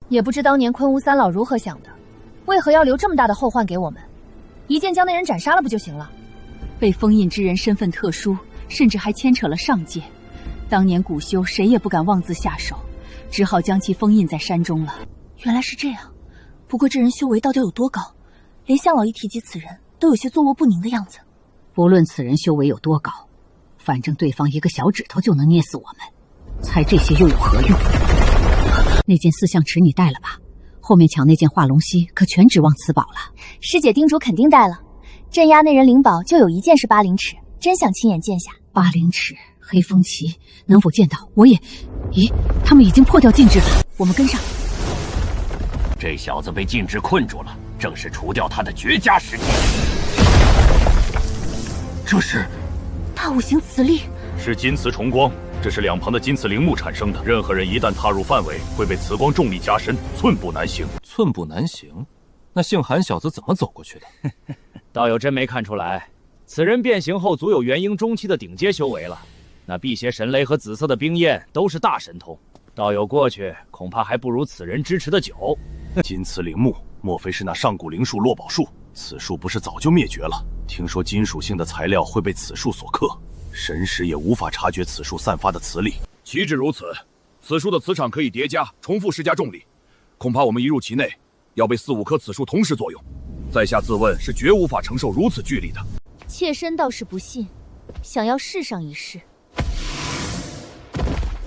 也不知当年昆吾三老如何想的，为何要留这么大的后患给我们？一剑将那人斩杀了不就行了？被封印之人身份特殊，甚至还牵扯了上界。当年古修谁也不敢妄自下手，只好将其封印在山中了。原来是这样，不过这人修为到底有多高？连向老一提及此人，都有些坐卧不宁的样子。不论此人修为有多高，反正对方一个小指头就能捏死我们，猜这些又有何用？那件四象池你带了吧？后面抢那件化龙犀可全指望此宝了。师姐叮嘱肯定带了，镇压那人灵宝就有一件是8灵尺，真想亲眼见下。8灵尺，黑风旗能否见到？我也……咦，他们已经破掉禁制了，我们跟上。这小子被禁制困住了，正是除掉他的绝佳时机。这是大五行磁力，是金磁重光，这是两旁的金磁灵木产生的。任何人一旦踏入范围，会被磁光重力加深，寸步难行。寸步难行？那姓韩小子怎么走过去的？道友真没看出来，此人变形后足有元婴中期的顶阶修为了。那辟邪神雷和紫色的冰焰都是大神通，道友过去恐怕还不如此人支持的久。金磁灵木，莫非是那上古灵树落宝树？此树不是早就灭绝了？听说金属性的材料会被此树所克，神识也无法察觉此树散发的磁力。岂止如此，此树的磁场可以叠加，重复施加重力，恐怕我们一入其内，要被4、5棵此树同时作用。在下自问是绝无法承受如此巨力的。妾身倒是不信，想要试上一试。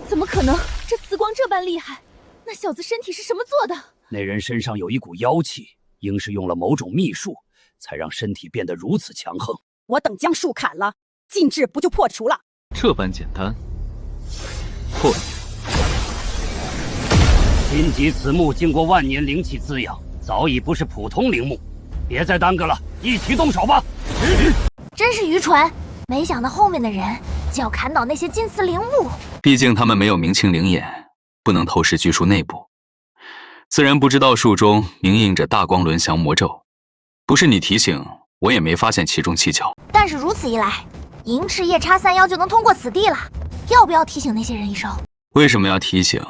怎么可能？这磁光这般厉害，那小子身体是什么做的？那人身上有一股妖气，应是用了某种秘术，才让身体变得如此强横。我等将树砍了，禁制不就破除了？这般简单，破解。荆棘此木经过万年灵气滋养，早已不是普通灵木。别再耽搁了，一起动手吧！真是愚蠢，没想到后面的人就要砍倒那些金磁灵木。毕竟他们没有明清灵眼，不能透视巨树内部，自然不知道树中明印着大光轮降魔咒。不是你提醒，我也没发现其中蹊跷。但是如此一来，银翅夜叉3妖就能通过此地了。要不要提醒那些人一声？为什么要提醒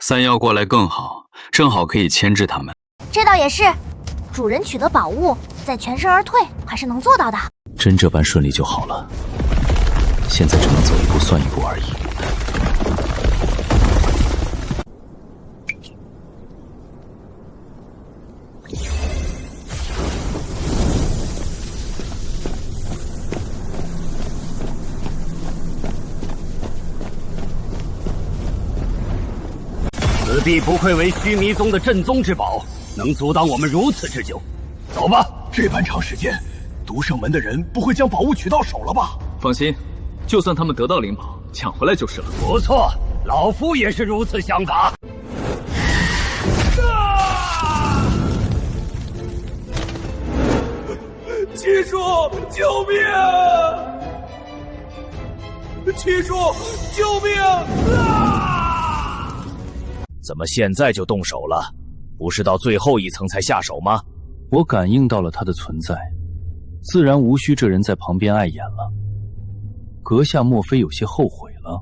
？3妖过来更好，正好可以牵制他们。这倒也是，主人取得宝物，再全身而退，还是能做到的。真这般顺利就好了。现在只能走一步算一步而已。此地不愧为须弥宗的镇宗之宝，能阻挡我们如此之久。走吧，这般长时间，独圣门的人不会将宝物取到手了吧？放心，就算他们得到灵宝，抢回来就是了。不错，老夫也是如此想法。七叔，救命！七叔，救命！怎么现在就动手了？不是到最后一层才下手吗？我感应到了他的存在，自然无需这人在旁边碍眼了。阁下莫非有些后悔了？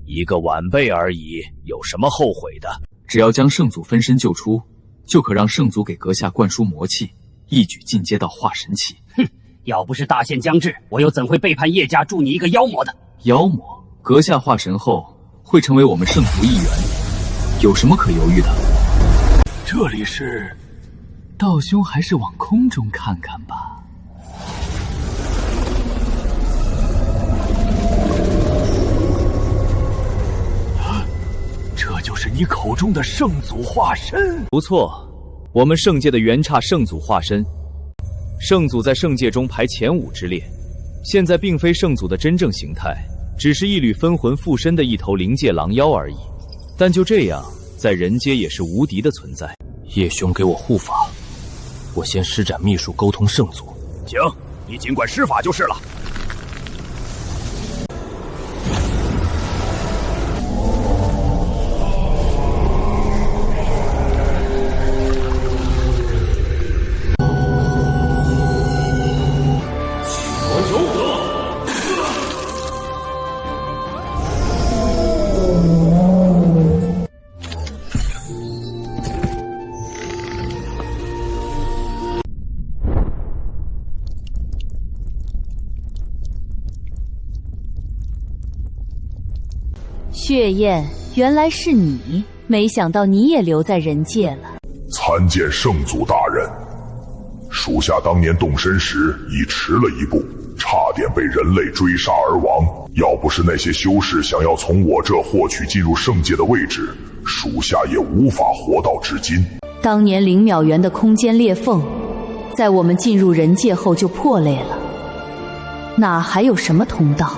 一个晚辈而已，有什么后悔的？只要将圣祖分身救出，就可让圣祖给阁下灌输魔气，一举进阶到化神期。哼，要不是大限将至，我又怎会背叛叶家助你一个妖魔的？妖魔？阁下化神后会成为我们圣族一员，有什么可犹豫的？这里是……道兄还是往空中看看吧。这就是你口中的圣祖化身？不错，我们圣界的元刹圣祖化身。圣祖在圣界中排前5之列，现在并非圣祖的真正形态，只是一缕分魂附身的一头灵界狼妖而已。但就这样，在人界也是无敌的存在。叶兄给我护法，我先施展秘术沟通圣祖。行，你尽管施法就是了。血燕，原来是你，没想到你也留在人界了。参见圣祖大人，属下当年动身时已迟了一步，差点被人类追杀而亡。要不是那些修士想要从我这获取进入圣界的位置，属下也无法活到至今。当年灵秒园的空间裂缝，在我们进入人界后就破裂了，哪还有什么通道？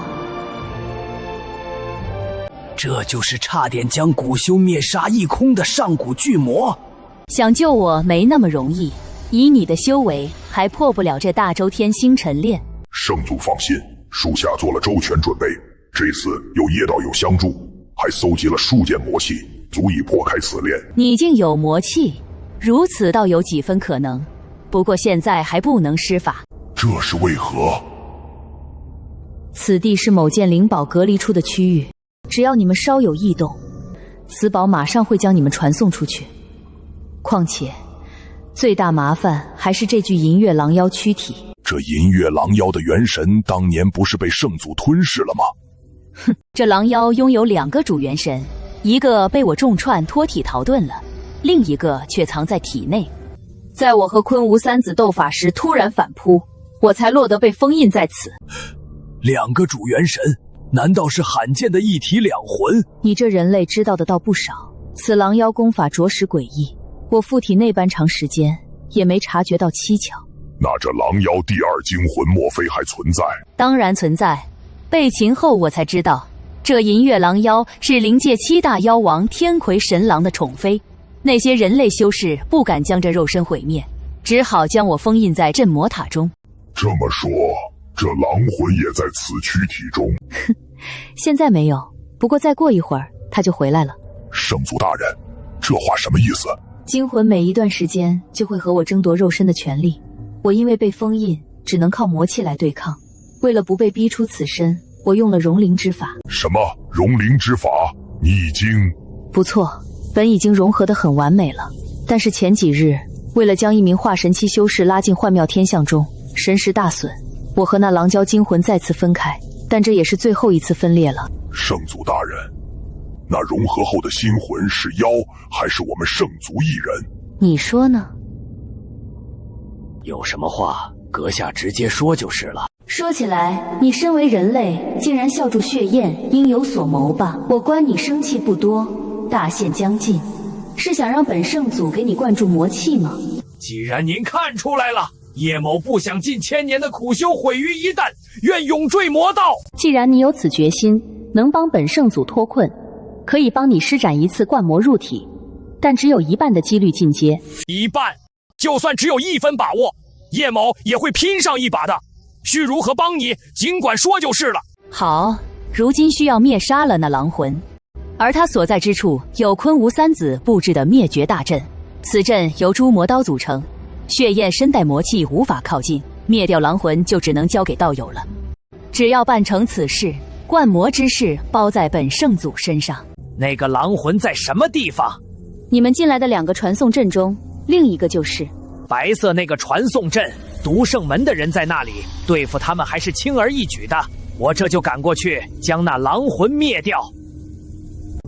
这就是差点将古修灭杀一空的上古巨魔。想救我没那么容易，以你的修为，还破不了这大周天星辰链。圣祖放心，属下做了周全准备，这次有叶道友相助，还搜集了数件魔器，足以破开此链。你竟有魔器，如此倒有几分可能，不过现在还不能施法。这是为何？此地是某件灵宝隔离出的区域，只要你们稍有异动，此宝马上会将你们传送出去。况且最大麻烦还是这具银月狼妖躯体。这银月狼妖的元神当年不是被圣祖吞噬了吗？哼，这狼妖拥有2个主元神，一个被我重创脱体逃遁了，另一个却藏在体内。在我和昆吾三子斗法时突然反扑，我才落得被封印在此。2个主元神，难道是罕见的一体两魂？你这人类知道的倒不少，此狼妖功法着实诡异，我附体那般长时间也没察觉到蹊跷。那这狼妖第2精魂莫非还存在？当然存在，被擒后我才知道，这银月狼妖是灵界7大妖王天魁神狼的宠妃。那些人类修士不敢将这肉身毁灭，只好将我封印在镇魔塔中。这么说，这狼魂也在此躯体中？哼，现在没有，不过再过一会儿他就回来了。圣祖大人，这话什么意思？精魂每一段时间就会和我争夺肉身的权利，我因为被封印，只能靠魔气来对抗。为了不被逼出此身，我用了融灵之法。什么融灵之法？你已经……不错，本已经融合得很完美了，但是前几日为了将一名化神期修士拉进幻妙天象中，神识大损，我和那狼蛟精魂再次分开，但这也是最后一次分裂了。圣祖大人，那融合后的心魂是妖，还是我们圣族一人？你说呢？有什么话，阁下直接说就是了。说起来，你身为人类，竟然笑逐血燕，应有所谋吧？我观你生气不多，大限将近，是想让本圣祖给你灌注魔气吗？既然您看出来了，叶某不想近1000年的苦修毁于一旦，愿永坠魔道。既然你有此决心，能帮本圣祖脱困，可以帮你施展一次灌魔入体，但只有1半的几率进阶。1半？就算只有1分把握，叶某也会拼上一把的。需如何帮你，尽管说就是了。好，如今需要灭杀了那狼魂，而他所在之处有昆吾三子布置的灭绝大阵，此阵由诸魔刀组成，血焰身带魔气无法靠近，灭掉狼魂就只能交给道友了。只要办成此事，灌魔之事包在本圣祖身上。那个狼魂在什么地方？你们进来的2个传送阵中，另一个就是白色那个传送阵。独圣门的人在那里，对付他们还是轻而易举的。我这就赶过去，将那狼魂灭掉。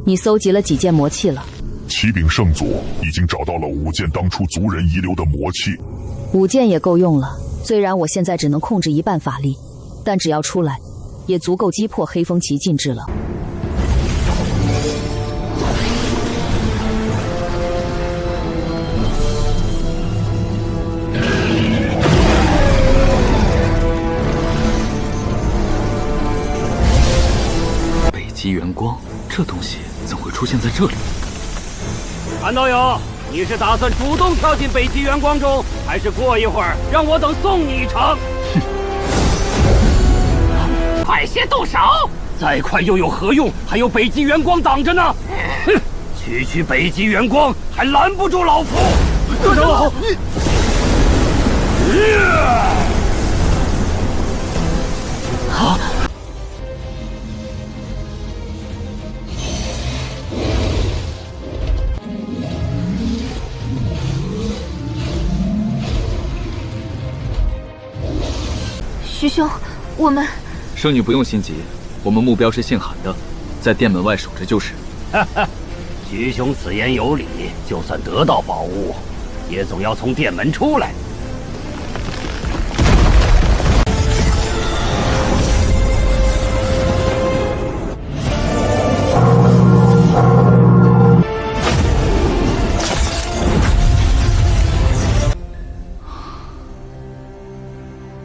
你搜集了几件魔器了？启禀圣祖，已经找到了5件当初族人遗留的魔器。5件也够用了。虽然我现在只能控制1半法力，但只要出来，也足够击破黑风旗禁制了。极元光，这东西怎会出现在这里？韩道友，你是打算主动跳进北极元光中，还是过一会儿让我等送你一程？快些动手！再快又有何用？还有北极元光挡着呢！哼，区区北极元光还拦不住老夫！走！啊！徐兄，我们……圣女不用心急，我们目标是姓韩的，在店门外守着就是。哈哈，徐兄此言有理，就算得到宝物，也总要从店门出来。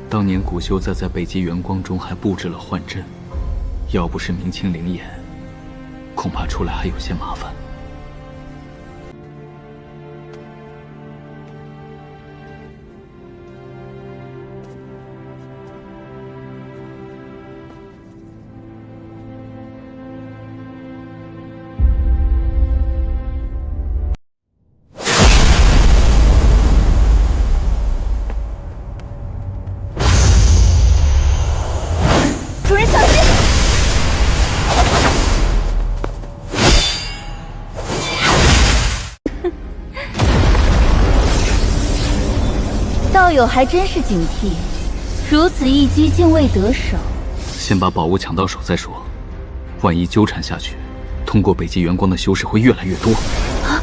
当年古修在北极元光中还布置了幻阵，要不是明清灵眼，恐怕出来还有些麻烦。主人小心！道友还真是警惕，如此一击竟未得手。先把宝物抢到手再说，万一纠缠下去，通过北极元光的修士会越来越多。啊！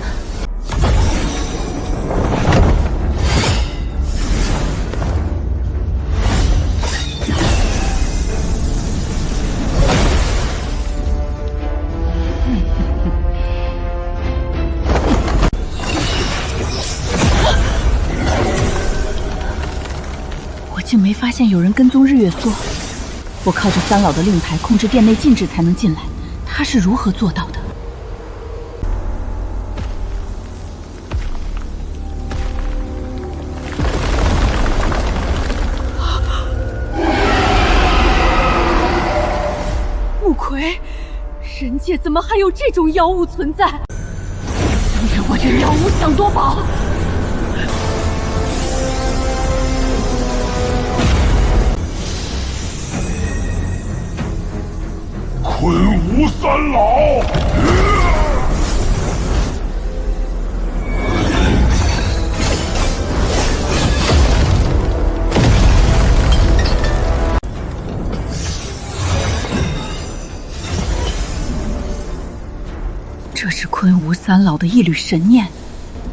竟没发现有人跟踪日月梭。我靠着三老的令牌控制店内禁制才能进来，他是如何做到的？穆奎，人界怎么还有这种妖物存在？当年我这妖物想夺宝。昆吾三老，这是昆吾三老的一缕神念，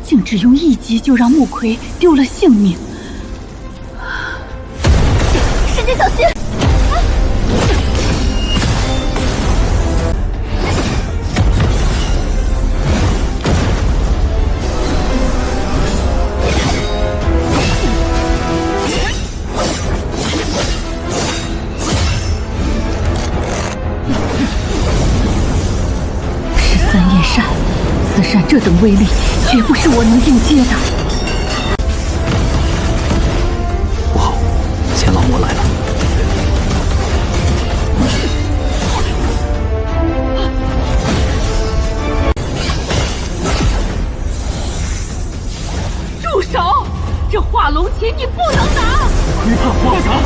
竟只用一击就让穆奎丢了性命。师姐小心！此扇这等威力，绝不是我能应接的。不好，钱老魔来了！住手！这化龙旗你不能拿！快看皇上！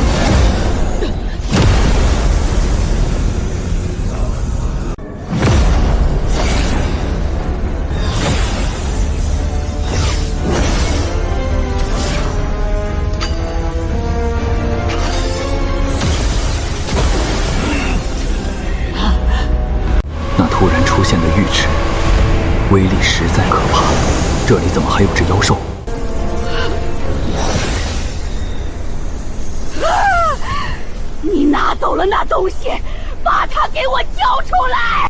突然出现的玉尺，威力实在可怕。这里怎么还有只妖兽？你拿走了那东西，把它给我交出来！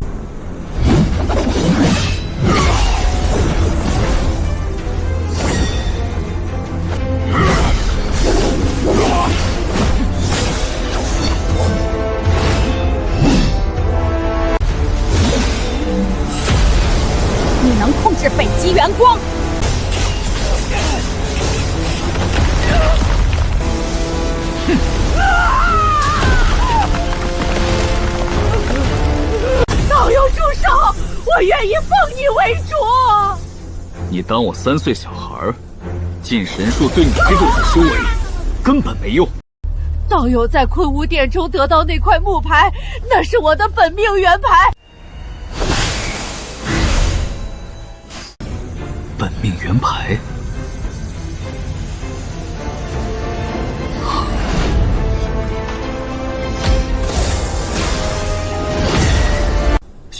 你能控制北极元光？道友住手！我愿意奉你为主。你当我3岁小孩？禁神术对你这种的修为根本没用。道友在昆吾殿中得到那块木牌，那是我的本命元牌。本命元牌，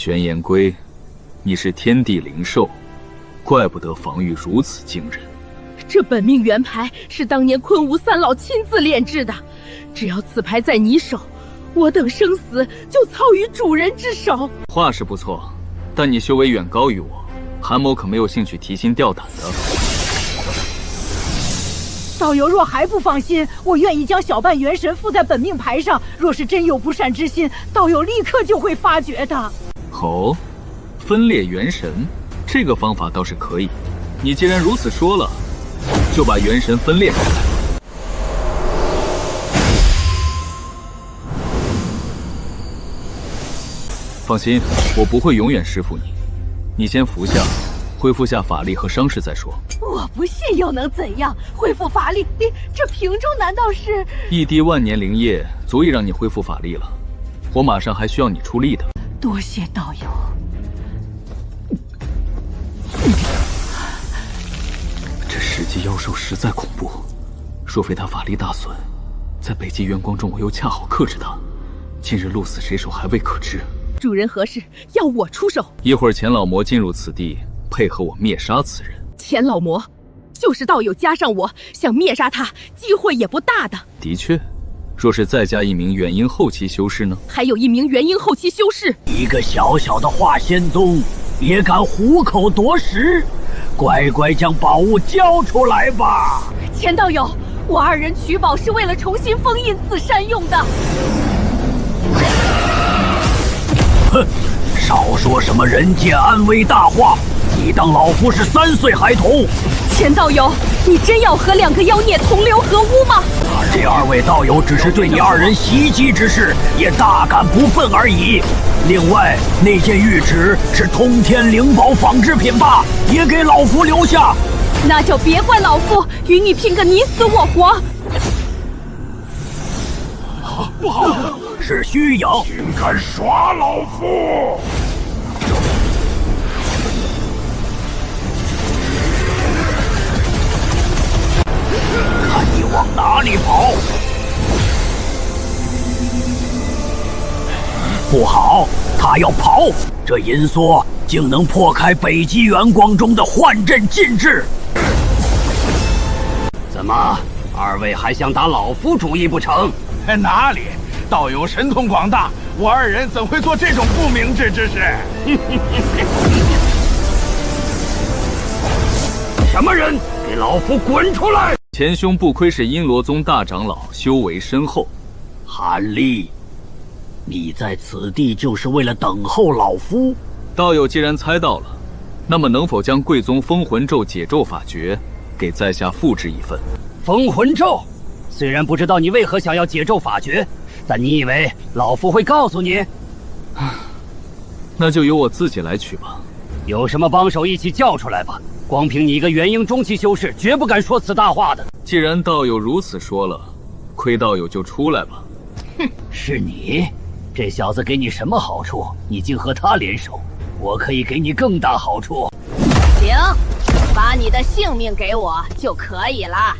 玄岩龟，你是天地灵兽，怪不得防御如此惊人。这本命元牌是当年昆吾三老亲自炼制的，只要此牌在你手，我等生死就操于主人之手。话是不错，但你修为远高于我，韩某可没有兴趣提心吊胆的。道友若还不放心，我愿意将小半元神附在本命牌上。若是真有不善之心，道友立刻就会发觉的。哦，分裂元神，这个方法倒是可以。你既然如此说了，就把元神分裂出来。放心，我不会永远师傅你。你先服下，恢复下法力和伤势再说。我不信又能怎样？恢复法力，这瓶中难道是一滴万年灵液足以让你恢复法力了。我马上还需要你出力的。多谢道友。这10级妖兽实在恐怖，若非他法力大损，在北极元光中我又恰好克制他，今日鹿死谁手还未可知。主人何事要我出手？一会儿钱老魔进入此地，配合我灭杀此人。钱老魔，就是道友加上我，想灭杀他，机会也不大的。的确，若是再加一名元婴后期修士呢？还有一名元婴后期修士。一个小小的化仙宗，也敢虎口夺食？乖乖将宝物交出来吧！钱道友，我2人取宝是为了重新封印此山用的。哼，少说什么人界安危大话！你当老夫是3岁孩童？钱道友，你真要和2个妖孽同流合污吗？这2位道友只是对你2人袭击之事也大感不忿而已。另外，那件玉旨是通天灵宝仿制品吧？也给老夫留下。那就别怪老夫与你拼个你死我活。不好，是虚影，竟敢耍老夫！看你往哪里跑！不好，他要跑！这银梭竟能破开北极元光中的幻阵禁制！怎么，2位还想打老夫主意不成？哪里，道友神通广大，我2人怎会做这种不明智之事？什么人？给老夫滚出来！钱兄不愧是阴罗宗大长老，修为深厚。韩立，你在此地就是为了等候老夫？道友既然猜到了，那么能否将贵宗封魂咒解咒法诀给在下复制一份？封魂咒，虽然不知道你为何想要解咒法诀，但你以为老夫会告诉你？那就由我自己来取吧。有什么帮手一起叫出来吧。光凭你一个元婴中期修士，绝不敢说此大话的。既然道友如此说了，亏道友就出来吧。哼，是你？这小子给你什么好处？你竟和他联手？我可以给你更大好处。行，把你的性命给我就可以了。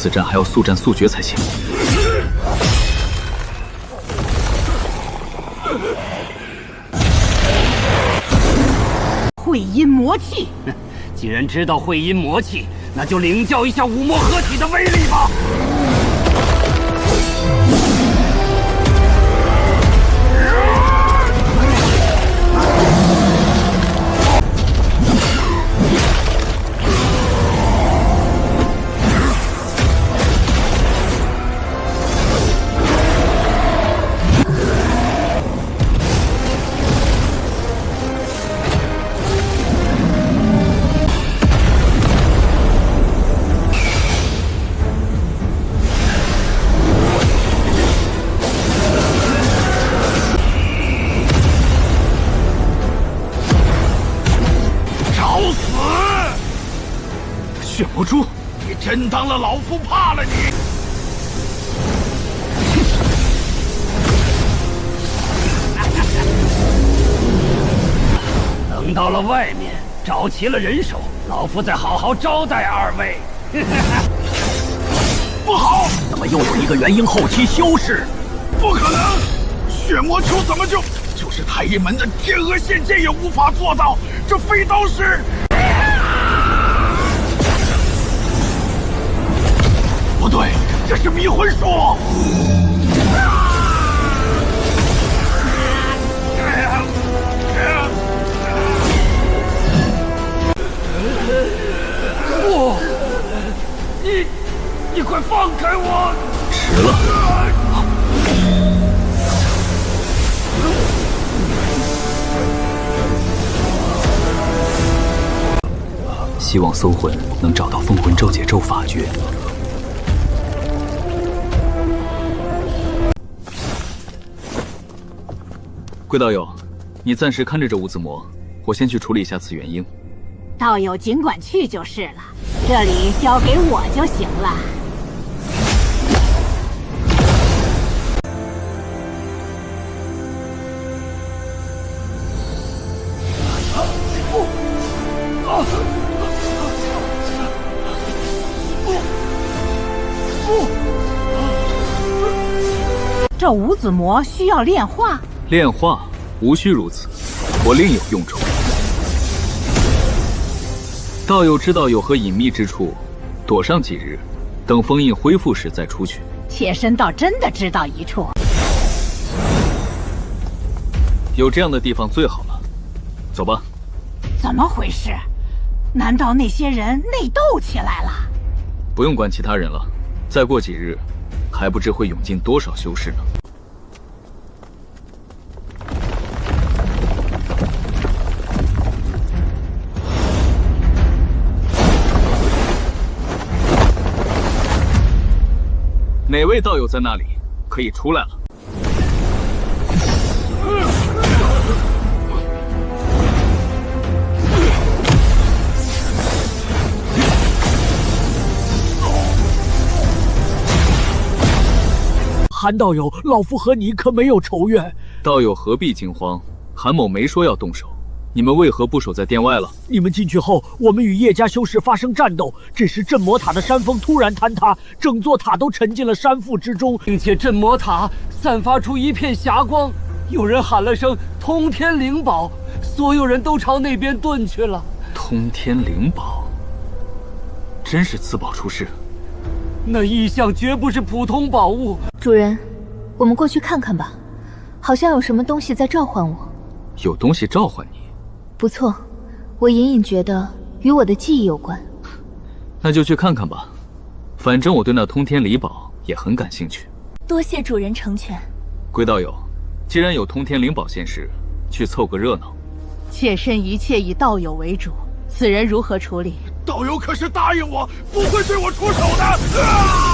此战还要速战速决才行。会阴魔气，既然知道会阴魔气，那就领教一下五魔合体的威力吧。血魔蛛，你真当了老夫怕了你？等到了外面，找齐了人手，老夫再好好招待二位。不好，怎么又有一个元婴后期修士？不可能，血魔蛛怎么就是太阴门的天鹅仙剑也无法做到？这飞刀是？不对，这是迷魂术！不，你快放开我！迟了。希望搜魂能找到封魂咒解咒法诀。贵道友，你暂时看着这无字魔，我先去处理一下此元婴。道友尽管去就是了，这里交给我就行了。这无子魔需要炼化。炼化无需如此，我另有用处。道友知道有何隐秘之处，躲上几日，等封印恢复时再出去。妾身倒真的知道一处。有这样的地方最好了，走吧。怎么回事？难道那些人内斗起来了？不用管其他人了，再过几日，还不知会涌进多少修士呢。哪位道友在那里？可以出来了。韩道友，老夫和你可没有仇怨。道友何必惊慌？韩某没说要动手，你们为何不守在殿外了？你们进去后，我们与叶家修士发生战斗。这时镇魔塔的山峰突然坍塌，整座塔都沉进了山腹之中，并且镇魔塔散发出一片霞光。有人喊了声“通天灵宝”，所有人都朝那边遁去了。通天灵宝，真是自宝出世。那异象绝不是普通宝物。主人，我们过去看看吧，好像有什么东西在召唤我。有东西召唤你？不错，我隐隐觉得与我的记忆有关。那就去看看吧，反正我对那通天灵宝也很感兴趣。多谢主人成全。龟道友，既然有通天灵宝现世，去凑个热闹。妾身一切以道友为主，此人如何处理？道友可是答应我不会对我出手的。